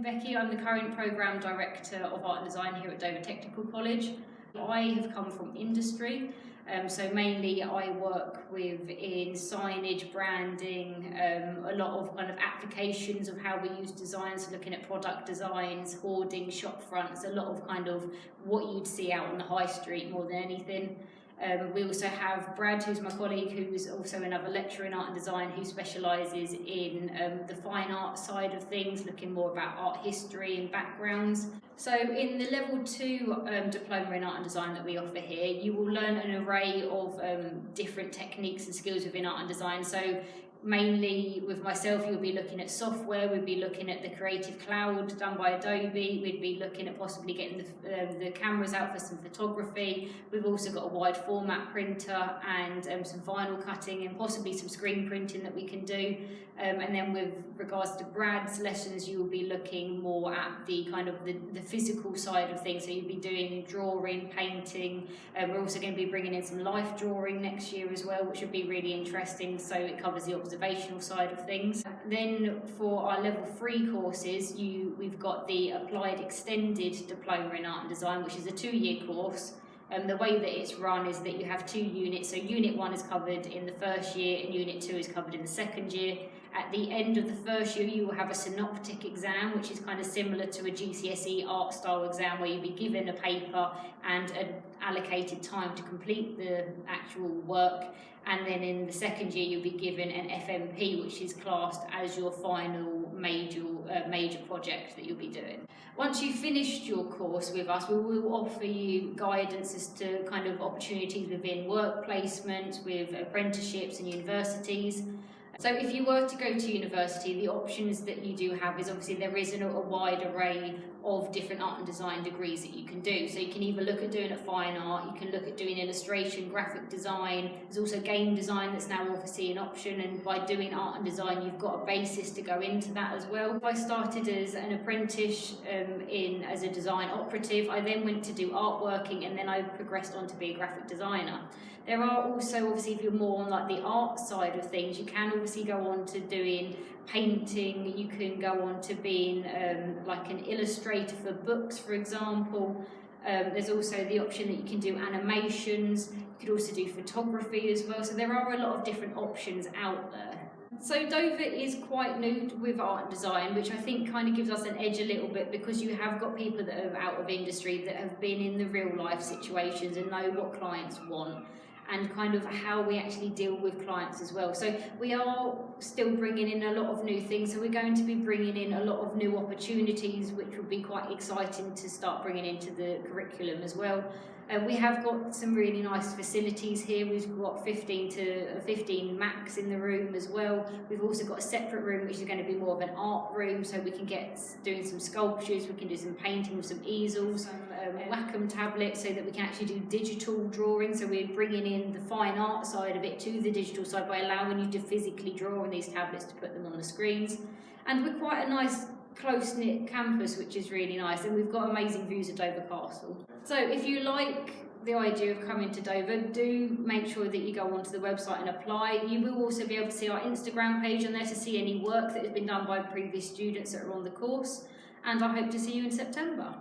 Becky. I'm the current Programme Director of Art and Design here at Dover Technical College. I have come from industry, so mainly I work in signage, branding, a lot of kind of applications of how we use designs, looking at product designs, hoarding, shop fronts, a lot of kind of what you'd see out on the high street more than anything. We also have Brad, who's my colleague, who's also another lecturer in art and design, who specialises in the fine art side of things, looking more about art history and backgrounds. So in the level 2 diploma in art and design that we offer here, you will learn an array of different techniques and skills within art and design. So mainly with myself, you'll be looking at software, we'd be looking at the Creative Cloud done by Adobe, we'd be looking at possibly getting the cameras out for some photography. We've also got a wide format printer and some vinyl cutting and possibly some screen printing that we can do. And then with regards to Brad's lessons, you'll be looking more at the kind of the physical side of things. So you'll be doing drawing, painting. We're also going to be bringing in some life drawing next year as well, which would be really interesting. So it covers the observational side of things. Then for our level 3 courses, we've got the Applied Extended Diploma in Art and Design, which is a 2-year course. The way that it's run is that you have 2 units. So Unit 1 is covered in the first year and Unit 2 is covered in the second year. At the end of the first year, you will have a synoptic exam, which is kind of similar to a GCSE art style exam, where you'll be given a paper and an allocated time to complete the actual work. And then in the second year, you'll be given an FMP, which is classed as your final major project that you'll be doing. Once you've finished your course with us, we will offer you guidance as to kind of opportunities within work placement, with apprenticeships and universities. So if you were to go to university, the options that you do have is obviously there is a wide array of different art and design degrees that you can do. So you can either look at doing a fine art, you can look at doing illustration, graphic design. There's also game design that's now obviously an option, and by doing art and design you've got a basis to go into that as well. I started as an apprentice as a design operative. I then went to do artworking, and then I progressed on to be a graphic designer. There are also, obviously, if you're more on like the art side of things, you can obviously go on to doing painting, you can go on to being like an illustrator for books, for example. There's also the option that you can do animations, you could also do photography as well, so there are a lot of different options out there. So Dover is quite new with art and design, which I think kind of gives us an edge a little bit, because you have got people that are out of industry that have been in the real life situations and know what clients want, and kind of how we actually deal with clients as well. So we are still bringing in a lot of new things. So we're going to be bringing in a lot of new opportunities, which will be quite exciting to start bringing into the curriculum as well. We have got some really nice facilities here. We've got 15 Macs in the room as well. We've also got a separate room which is going to be more of an art room, so we can get doing some sculptures, we can do some painting with some easels, some Wacom tablets, so that we can actually do digital drawing. So we're bringing in the fine art side of it to the digital side by allowing you to physically draw on these tablets to put them on the screens. And we're quite a nice close-knit campus, which is really nice, and we've got amazing views of Dover Castle. So if you like the idea of coming to Dover, do make sure that you go onto the website and apply. You will also be able to see our Instagram page on there to see any work that has been done by previous students that are on the course, and I hope to see you in September.